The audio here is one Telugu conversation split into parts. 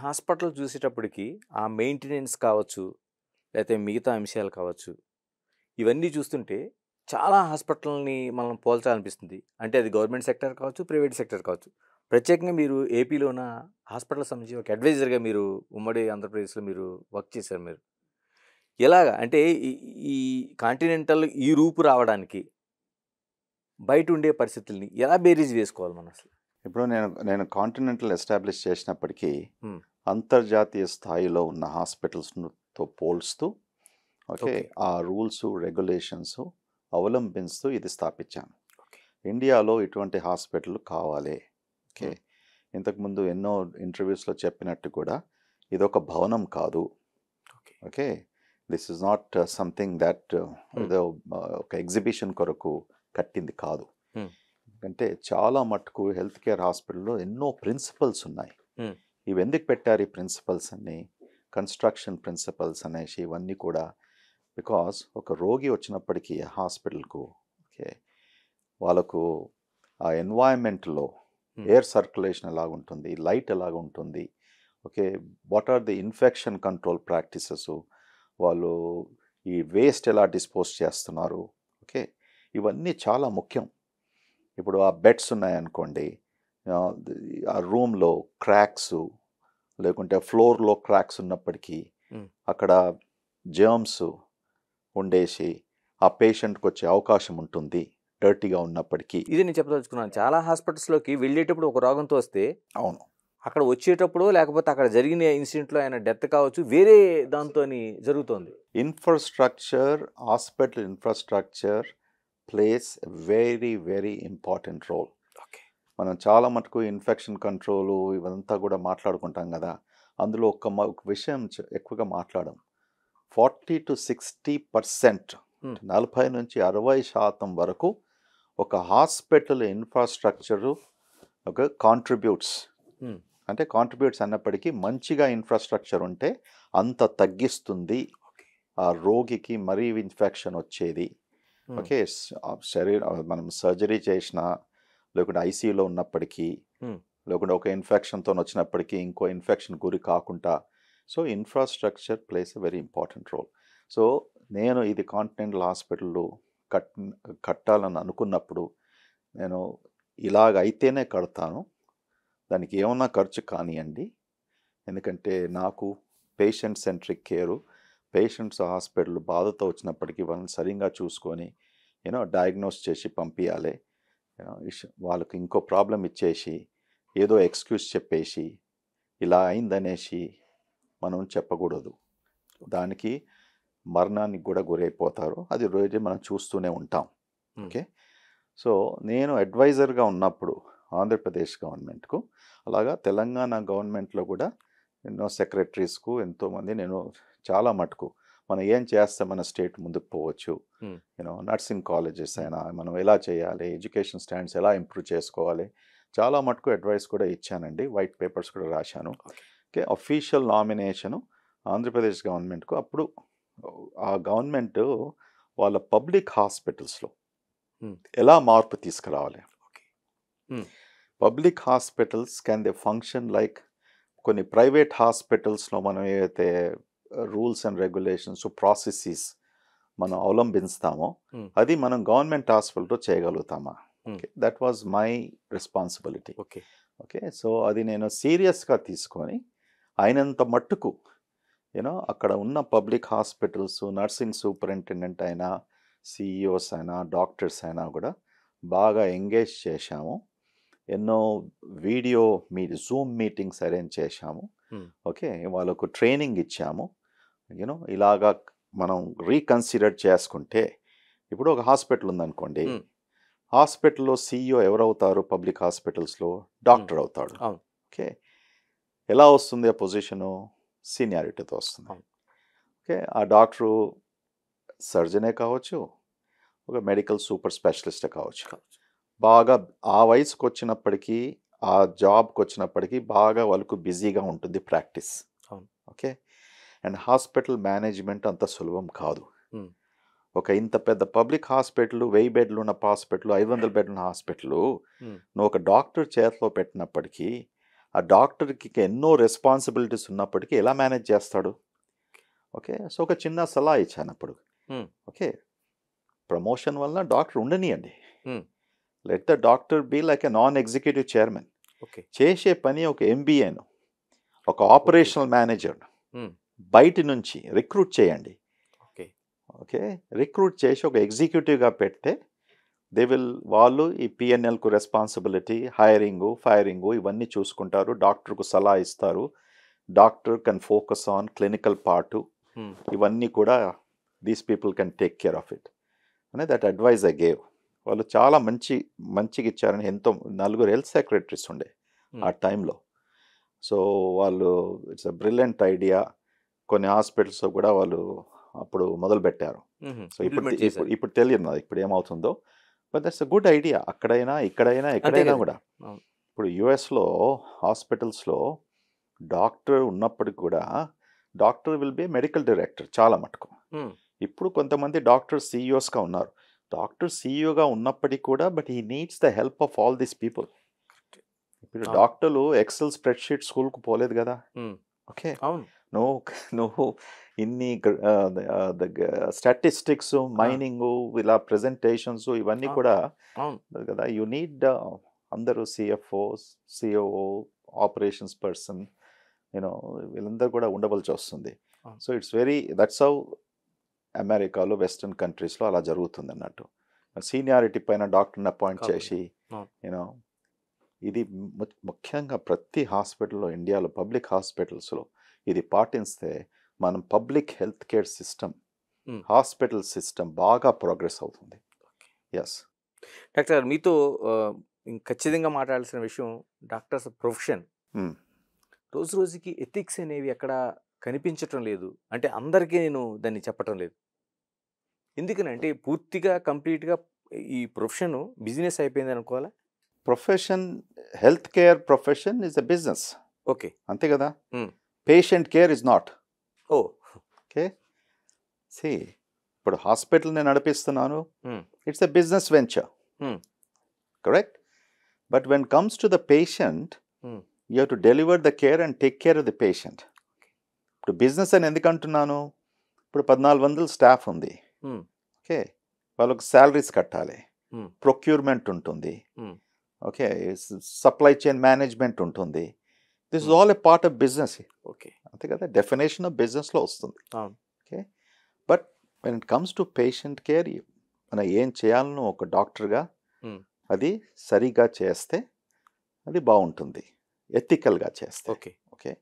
హాస్పిటల్ చూసేటప్పటికి ఆ మెయింటెనెన్స్ కావచ్చు, లేతే మిగతా అంశాలు కావచ్చు, ఇవన్నీ చూస్తుంటే చాలా హాస్పిటల్‌ని మనం పోల్చాలనిపిస్తుంది. అంటే అది గవర్నమెంట్ సెక్టార్ కావచ్చు, ప్రైవేట్ సెక్టార్ కావచ్చు. ప్రత్యేకంగా మీరు ఏపీలోన హాస్పిటల్ సంబంధించి ఒక అడ్వైజర్‌గా మీరు ఉమ్మడి ఆంధ్రప్రదేశ్‌లో మీరు వర్క్ చేశారు మీరు. ఎలాగా? అంటే ఈ ఈ కాంటినెంటల్ ఈ రూపు రావడానికి బయటుండే పరిస్థితుల్ని ఎలా బేరీజ్ వేసుకోవాలి మనం అసలు? ఇప్పుడు నేను కాంటినెంటల్ ఎస్టాబ్లిష్ చేసినప్పటికీ హ్మ్. అంతర్జాతీయ స్థాయిలో ఉన్న హాస్పిటల్స్తో పోల్స్తూ ఓకే ఓకే. ఆ రూల్స్ రెగ్యులేషన్స్ అవలంబిస్తూ ఇది స్థాపించాను. ఓకే. ఇండియాలో ఇటువంటి హాస్పిటల్ కావాలి. ఓకే, హ్మ్. ఇంతకుముందు ఎన్నో ఇంటర్వ్యూస్లో చెప్పినట్టు కూడా ఇదొక భవనం కాదు. Okay. Okay, this is not something that హ్మ్. ఏదో ఒక ఎగ్జిబిషన్ కొరకు కట్టింది కాదు. హ్మ్. అంటే చాలా మట్టుకు హెల్త్ కేర్ హాస్పిటల్లో ఎన్నో ప్రిన్సిపల్స్ ఉన్నాయి. హ్మ్. ఇవి ఎందుకు పెట్టారు ఈ ప్రిన్సిపల్స్ అన్ని? కన్స్ట్రక్షన్ ప్రిన్సిపల్స్ అనేసి ఇవన్నీ కూడా బికాస్ ఒక రోగి వచ్చినప్పటికీ హాస్పిటల్కు ఓకే వాళ్ళకు ఆ ఎన్వైరన్మెంట్లో హ్మ్. ఎయిర్ సర్క్యులేషన్ ఎలాగుంటుంది, లైట్ ఎలాగుంటుంది, okay, what are the infection control practices, వాళ్ళు ఈ వేస్ట్ ఎలా డిస్పోజ్ చేస్తున్నారు, ఓకే, ఇవన్నీ చాలా ముఖ్యం. ఇప్పుడు ఆ బెడ్స్ ఉన్నాయనుకోండి, ఆ, ఆ రూమ్లో క్రాక్స్ లేకుంటే ఫ్లోర్లో క్రాక్స్ ఉన్నప్పటికీ హ్మ్. అక్కడ జర్మ్స్ ఉండేసి ఆ పేషెంట్కి వచ్చే అవకాశం ఉంటుంది డర్టీగా ఉన్నప్పటికీ. ఇది నేను చెప్పదలుచుకున్నాను. చాలా హాస్పిటల్స్‌లోకి వెళ్ళేటప్పుడు ఒక రోగంతో వస్తే, అవును, అక్కడ వచ్చేటప్పుడో లేకపోతే అక్కడ జరిగిన ఇన్సిడెంట్‌లో ఆయన డెత్ కావచ్చు, వేరే దాంతోని జరుగుతోంది. Infrastructure, hospital infrastructure plays very very important role. Okay. మనం చాలా మటుకు ఇన్ఫెక్షన్ కంట్రోలు ఇవంతా కూడా మాట్లాడుకుంటాం కదా, అందులో ఒక విషయం ఎక్కువగా మాట్లాడం. 40-60% హ్మ్. 40-60% వరకు ఒక హాస్పిటల్ ఇన్ఫ్రాస్ట్రక్చరు ఒక కాంట్రిబ్యూట్స్. హ్మ్. అంటే కాంట్రిబ్యూట్స్ అన్నప్పటికీ మంచిగా ఇన్ఫ్రాస్ట్రక్చర్ ఉంటే అంత తగ్గిస్తుంది ఓకే. ఆ రోగికి మరీ ఇన్ఫెక్షన్ వచ్చేది. హ్మ్. ఓకే, మనం సర్జరీ చేసినా లేకుంటే ఐసీయూలో ఉన్నప్పటికీ హ్మ్. లేకుంటే ఒక ఇన్ఫెక్షన్తో వచ్చినప్పటికీ ఇంకో ఇన్ఫెక్షన్ గురి కాకుండా, so infrastructure plays a very important role. So నేను ఇది కాంటినెంటల్ హాస్పిటల్ కట్ కట్టాలని అనుకున్నప్పుడు నేను ఇలాగ అయితేనే కడతాను, దానికి ఏమన్నా ఖర్చు కానివ్వండి, ఎందుకంటే నాకు patient centric care, patients hospital బాధతో వచ్చినప్పటికీ వాళ్ళని సరిగ్గా చూసుకొని డయాగ్నోస్ చేసి పంపించాలి. వాళ్ళకి ఇంకో ప్రాబ్లం ఇచ్చేసి ఏదో ఎక్స్క్యూజ్ చెప్పేసి ఇలా అయిందనేసి మనం చెప్పకూడదు. దానికి మరణానికి కూడా గురైపోతారు, అది రోజు మనం చూస్తూనే ఉంటాం. హ్మ్. ఓకే, సో నేను అడ్వైజర్గా ఉన్నప్పుడు ఆంధ్రప్రదేశ్ గవర్నమెంట్కు, అలాగా తెలంగాణ గవర్నమెంట్లో కూడా ఎన్నో సెక్రటరీస్కు ఎంతోమంది నేను చాలా మటుకు మనం ఏం చేస్తే మన స్టేట్ ముందుకు పోవచ్చు, హ్మ్. నర్సింగ్ కాలేజెస్ అయినా మనం ఎలా చేయాలి, ఎడ్యుకేషన్ స్టాండర్డ్స్ ఎలా ఇంప్రూవ్ చేసుకోవాలి, చాలా మటుకు అడ్వైస్ కూడా ఇచ్చానండి, వైట్ పేపర్స్ కూడా రాశాను. Okay. Okay, official nomination Andhra Pradesh గవర్నమెంట్కు అప్పుడు ఆ గవర్నమెంట్ వాళ్ళ పబ్లిక్ హాస్పిటల్స్లో హ్మ్. ఎలా మార్పు తీసుకురావాలి. ఓకే. హ్మ్. Public hospitals can they function like కొన్ని ప్రైవేట్ హాస్పిటల్స్లో మనం ఏదైతే రూల్స్ అండ్ రెగ్యులేషన్స్ ప్రాసెసెస్ మనం అవలంబిస్తామో హ్మ్. అది మనం గవర్నమెంట్ హాస్పిటల్లో చేయగలుగుతామా? హ్మ్. Okay, that was my responsibility. Okay. Okay, so అది నేను సీరియస్గా తీసుకొని అయినంత మట్టుకు అక్కడ ఉన్న పబ్లిక్ హాస్పిటల్స్ నర్సింగ్ సూపరింటెండెంట్ అయినా సిఇఓస్ అయినా డాక్టర్స్ అయినా కూడా బాగా ఎంగేజ్ చేశాము. ఎన్నో వీడియో జూమ్ మీటింగ్స్ అరేంజ్ చేశాము. హ్మ్. ఓకే, వాళ్ళకు ట్రైనింగ్ ఇచ్చాము. ఇలాగా మనం రీకన్సిడర్ చేసుకుంటే ఇప్పుడు ఒక హాస్పిటల్ ఉందనుకోండి, హ్మ్. హాస్పిటల్లో సిఇఓ ఎవరవుతారు? పబ్లిక్ హాస్పిటల్స్లో హ్మ్. డాక్టర్ అవుతాడు. అవును. ఓకే, ఎలా వస్తుంది ఆ పొజిషను? సీనియారిటీతో వస్తుంది. అవును. ఓకే, ఆ డాక్టరు సర్జనే కావచ్చు, ఒక మెడికల్ సూపర్ స్పెషలిస్టే కావచ్చు. కావచ్చు. బాగా ఆ వయసుకు వచ్చినప్పటికీ, ఆ జాబ్కి వచ్చినప్పటికీ బాగా వాళ్ళకు బిజీగా ఉంటుంది ప్రాక్టీస్. అవును. ఓకే, అండ్ హాస్పిటల్ మేనేజ్మెంట్ అంత సులభం కాదు. హ్మ్. ఒక ఇంత పెద్ద పబ్లిక్ హాస్పిటల్, 1000 బెడ్లు ఉన్న హాస్పిటల్, 500 బెడ్లు ఉన్న హాస్పిటల్ హ్మ్. నువ్వు ఒక డాక్టర్ చేతిలో పెట్టినప్పటికీ ఆ డాక్టర్కి ఎన్నో రెస్పాన్సిబిలిటీస్ ఉన్నప్పటికీ ఎలా మేనేజ్ చేస్తాడు? ఓకే, సో ఒక చిన్న సలహా ఇచ్చాను అప్పుడు. ఓకే, ప్రమోషన్ వల్ల డాక్టర్ ఉండనియండి. Let the doctor be like a non executive chairman. Okay. చేసే పని ఒక ఎంబీఏను, ఒక ఆపరేషనల్ మేనేజర్ బయట నుంచి రిక్రూట్ చేయండి. ఓకే. ఓకే, రిక్రూట్ చేసి ఒక ఎగ్జిక్యూటివ్గా పెడితే వాళ్ళు ఈ పిఎన్ఎల్కు రెస్పాన్సిబిలిటీ, హైరింగు, ఫైరింగు ఇవన్నీ చూసుకుంటారు, డాక్టర్కు సలహా ఇస్తారు. Doctor can focus on clinical part. ఇవన్నీ కూడా these people can take care of it అనే దట్ అడ్వైజ్ ఐ గేవ్. వాళ్ళు చాలా మంచిగా ఇచ్చారని. ఎంతో 4 హెల్త్ సెక్రటరీస్ ఉండే ఆ టైంలో. సో వాళ్ళు ఇట్స్ అ బ్రిలియంట్ ఐడియా. కొన్ని హాస్పిటల్స్ కూడా వాళ్ళు అప్పుడు మొదలుపెట్టారు. సో ఇప్పుడు తెలియదు నాకు ఇప్పుడు ఏమవుతుందో, but that's a good idea. అక్కడైనా ఎక్కడైనా కూడా. ఇప్పుడు యుఎస్లో హాస్పిటల్స్లో డాక్టర్ ఉన్నప్పటికి కూడా doctor will be medical director చాలా మటుకు. ఇప్పుడు కొంతమంది డాక్టర్ సీఈఓస్గా ఉన్నారు. డాక్టర్ సీఈఓగా ఉన్నప్పటికీ కూడా but he needs the help of all these people. ఇప్పుడు డాక్టర్లు ఎక్సెల్ స్ప్రెడ్షీట్ స్కూల్కు పోలేదు కదా. ఓకే, నువ్వు ఇన్ని స్టాటిస్టిక్స్, మైనింగు, ఇలా ప్రెజెంటేషన్స్ ఇవన్నీ కూడా కదా. యూ నీడ్ అందరూ CFO, COO, operations person, you know వీళ్ళందరూ కూడా ఉండవలసి వస్తుంది. సో ఇట్స్ దట్స్ హౌ అమెరికాలో, వెస్టర్న్ కంట్రీస్లో అలా జరుగుతుంది అన్నట్టు. సీనియారిటీ పైన డాక్టర్ని అపాయింట్ చేసి, యూనో ఇది ముఖ్యంగా ప్రతి హాస్పిటల్లో, ఇండియాలో పబ్లిక్ హాస్పిటల్స్లో ఇది పాటిస్తే మనం public health care system, hospital system బాగా ప్రోగ్రెస్ అవుతుంది. ఎస్ డాక్టర్ గారు, మీతో ఖచ్చితంగా మాట్లాడాల్సిన విషయం డాక్టర్స్ ప్రొఫెషన్. రోజు రోజుకి ఎథిక్స్ అనేవి ఎక్కడ కనిపించటం లేదు. అంటే అందరికీ నేను దాన్ని చెప్పటం లేదు. ఎందుకనంటే పూర్తిగా కంప్లీట్గా ఈ ప్రొఫెషన్ బిజినెస్ అయిపోయింది అనుకోవాలా? Profession, health care profession is a business. Okay, అంతే కదా. Patient care is not. Okay, see ఇప్పుడు హాస్పిటల్ నేను నడిపిస్తున్నాను, it's a business venture, correct. But when comes to the patient, you have to deliver the care and take care of the patient. ఇప్పుడు బిజినెస్ అని ఎందుకు అంటున్నాను? ఇప్పుడు 1400 స్టాఫ్ ఉంది. ఓకే, వాళ్ళకు శాలరీస్ కట్టాలి, ప్రొక్యూర్మెంట్ ఉంటుంది, ఓకే, సప్లై చైన్ మేనేజ్మెంట్ ఉంటుంది. This is all a part of business. Okay, అంతే కదా, డెఫినేషన్ ఆఫ్ బిజినెస్లో వస్తుంది. Okay, but when it comes to patient care, మనం ఏం చేయాలనో ఒక డాక్టర్గా అది సరిగా చేస్తే అది బాగుంటుంది, ఎథికల్గా చేస్తే. ఓకే, ఓకే,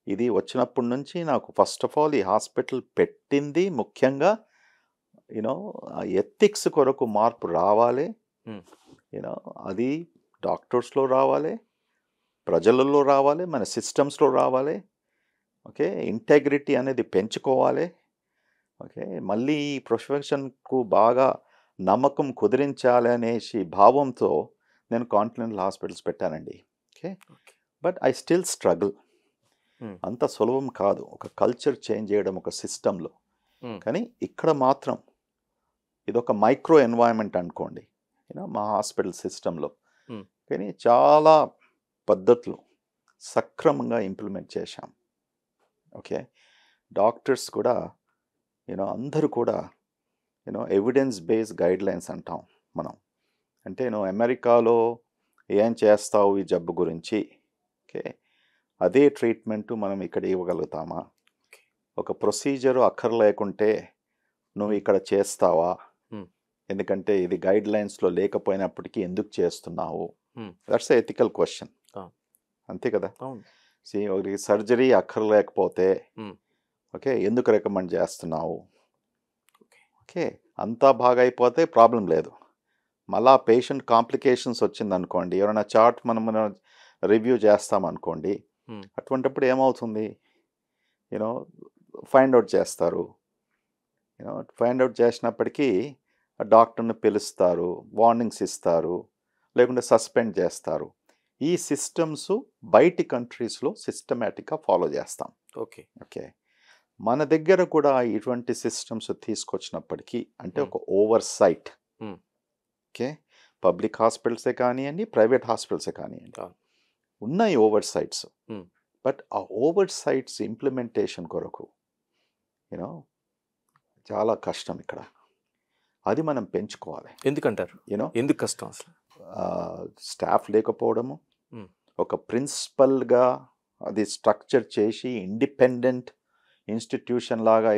ఇది వచ్చినప్పటి నుంచి నాకు ఫస్ట్ ఆఫ్ ఆల్ ఈ హాస్పిటల్ పెట్టింది ముఖ్యంగా యూనో ఎథిక్స్ కొరకు మార్పు రావాలి. యూనో అది డాక్టర్స్లో రావాలి, ప్రజలలో రావాలి, మన సిస్టమ్స్లో రావాలి. ఓకే, ఇంటెగ్రిటీ అనేది పెంచుకోవాలి. ఓకే, మళ్ళీ ఈ ప్రొఫెషన్కు బాగా నమ్మకం కుదిరించాలి అనేసి భావంతో నేను కాంటినెంటల్ హాస్పిటల్స్ పెట్టానండి. Okay, but I still struggle. అంత సులభం కాదు ఒక కల్చర్ చేంజ్ చేయడం ఒక సిస్టంలో. కానీ ఇక్కడ మాత్రం ఇదొక మైక్రో ఎన్వైరన్మెంట్ అనుకోండి మా హాస్పిటల్ సిస్టంలో. కానీ చాలా పద్ధతులు సక్రమంగా ఇంప్లిమెంట్ చేశాం. ఓకే, డాక్టర్స్ కూడా అందరూ కూడా ఎవిడెన్స్ బేస్డ్ గైడ్లైన్స్ అంటాం మనం. అంటే అమెరికాలో ఏం చేస్తావు ఈ జబ్బు గురించి, ఓకే, అదే ట్రీట్మెంటు మనం ఇక్కడ ఇవ్వగలుగుతామా? ఒక ప్రొసీజరు అక్కర్లేకుంటే నువ్వు ఇక్కడ చేస్తావా? ఎందుకంటే ఇది గైడ్ లైన్స్లో లేకపోయినప్పటికీ ఎందుకు చేస్తున్నావు? That's a ethical question. అంతే కదా. ఒకరికి సర్జరీ అక్కర్లేకపోతే ఓకే ఎందుకు రికమెండ్ చేస్తున్నావు? ఓకే, అంతా బాగా అయిపోతే ప్రాబ్లం లేదు. మళ్ళా పేషెంట్ కాంప్లికేషన్స్ వచ్చిందనుకోండి, ఎవరైనా చార్ట్ మనం రివ్యూ చేస్తామనుకోండి, అటువంటిప్పుడు ఏమవుతుంది? ఫైండ్ అవుట్ చేస్తారు. ఫైండ్ అవుట్ చేసినప్పటికీ డాక్టర్ని పిలుస్తారు, వార్నింగ్స్ ఇస్తారు, లేకుంటే సస్పెండ్ చేస్తారు. ఈ సిస్టమ్స్ బయటి కంట్రీస్లో సిస్టమేటిక్గా ఫాలో చేస్తాం. ఓకే ఓకే, మన దగ్గర కూడా ఇటువంటి సిస్టమ్స్ తీసుకొచ్చినప్పటికీ అంటే ఒక ఓవర్ సైట్. ఓకే, పబ్లిక్ హాస్పిటల్సే కానివ్వండి, ప్రైవేట్ హాస్పిటల్సే కానివ్వండి, ఉన్నాయి ఓవర్ సైట్స్, Hmm. బట్ ఆ ఓవర్ సైట్స్ ఇంప్లిమెంటేషన్ కొరకు యూనో చాలా కష్టం ఇక్కడ. అది మనం పెంచుకోవాలి. ఎందుకంటారు? యూనో ఎందుకు కష్టం అసలు? స్టాఫ్ లేకపోవడము, Hmm. ఒక ప్రిన్సిపల్గా అది స్ట్రక్చర్ చేసి ఇండిపెండెంట్ ఇన్స్టిట్యూషన్ లాగా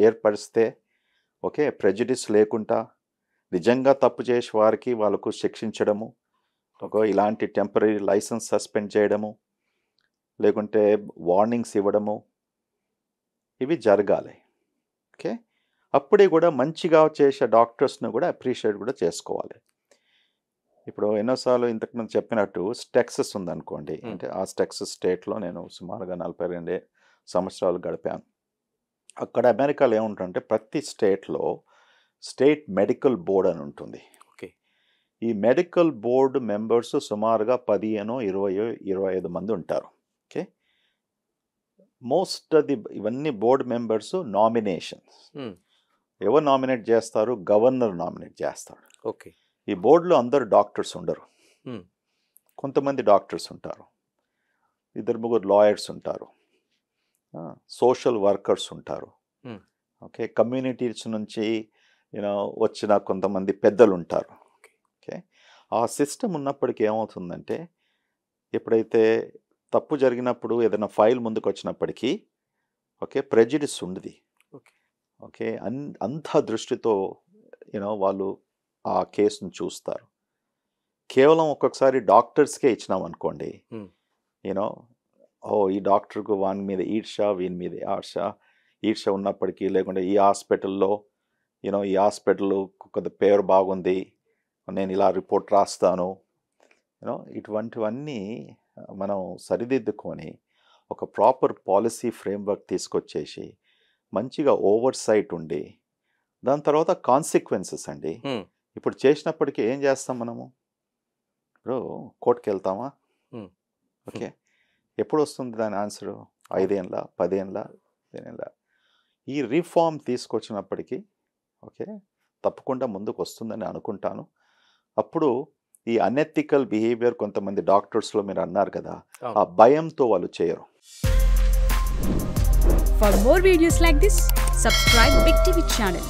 ఏర్పరిస్తే ఓకే, ప్రెజుడిస్ లేకుండా నిజంగా తప్పు చేసే వారికి వాళ్ళకు శిక్షించడము, ఒక ఇలాంటి టెంపరీ లైసెన్స్ సస్పెండ్ చేయడము, లేకుంటే వార్నింగ్స్ ఇవ్వడము, ఇవి జరగాలి. ఓకే, అప్పుడే కూడా మంచిగా చేసే డాక్టర్స్ను కూడా అప్రిషియేట్ కూడా చేసుకోవాలి. ఇప్పుడు ఎన్నోసార్లు ఇంతకుముందు చెప్పినట్టు టెక్సస్ ఉందనుకోండి, అంటే ఆ టెక్సస్ స్టేట్లో నేను సుమారుగా 42 సంవత్సరాలు గడిపాను. అక్కడ అమెరికాలో ఏముంటుందంటే ప్రతి స్టేట్లో స్టేట్ మెడికల్ బోర్డ్ అని ఉంటుంది. ఓకే. ఈ మెడికల్ బోర్డు మెంబర్స్ సుమారుగా 15, 20, 25 మంది ఉంటారు. ఓకే, మోస్ట్ ఆఫ్ ది ఇవన్నీ బోర్డు మెంబర్స్ నామినేషన్స్. ఎవరు నామినేట్ చేస్తారు? గవర్నర్ నామినేట్ చేస్తాడు. ఓకే. ఈ బోర్డులో అందరు డాక్టర్స్ ఉండరు, కొంతమంది డాక్టర్స్ ఉంటారు, 2-3 లాయర్స్ ఉంటారు, సోషల్ వర్కర్స్ ఉంటారు, ఓకే, కమ్యూనిటీస్ నుంచి వచ్చిన కొంతమంది పెద్దలు ఉంటారు. ఓకే, ఆ సిస్టమ్ ఉన్నప్పటికీ ఏమవుతుందంటే ఎప్పుడైతే తప్పు జరిగినప్పుడు ఏదైనా ఫైల్ ముందుకు వచ్చినప్పటికీ ఓకే, ప్రెజుడిస్ ఉండదు. ఓకే, అంత దృష్టితో వాళ్ళు ఆ కేసును చూస్తారు. కేవలం ఒక్కొక్కసారి డాక్టర్స్కే ఇచ్చినాం అనుకోండి, ఈ డాక్టర్కు వాని మీద వీని మీద ఈర్ష ఉన్నప్పటికీ, లేకుంటే ఈ హాస్పిటల్లో ఈ హాస్పిటల్ కొద్ది పేరు బాగుంది, నేను ఇలా రిపోర్ట్ రాస్తాను, ఇటువంటివన్నీ మనం సరిదిద్దుకొని ఒక ప్రాపర్ పాలసీ ఫ్రేమ్వర్క్ తీసుకొచ్చేసి మంచిగా ఓవర్ సైట్ ఉండి దాని తర్వాత కాన్సిక్వెన్సెస్ అండి. ఇప్పుడు చేసినప్పటికీ ఏం చేస్తాం మనము? ఇప్పుడు కోర్టుకి వెళ్తామా? ఓకే, ఎప్పుడు వస్తుంది దాని ఆన్సరు? 5 ఏళ్ళ, 10 ఏళ్ళ, 15 ఏళ్ళ? ఈ రిఫార్మ్ తీసుకొచ్చినప్పటికీ ఓకే, తప్పకుండా ముందుకు వస్తుందని అనుకుంటాను. అప్పుడు ఈ అనెథికల్ బిహేవియర్ కొంతమంది డాక్టర్స్లో మీరు అన్నారు కదా, ఆ భయంతో వాళ్ళు చేయరు. For more videos like this, subscribe Big TV channel.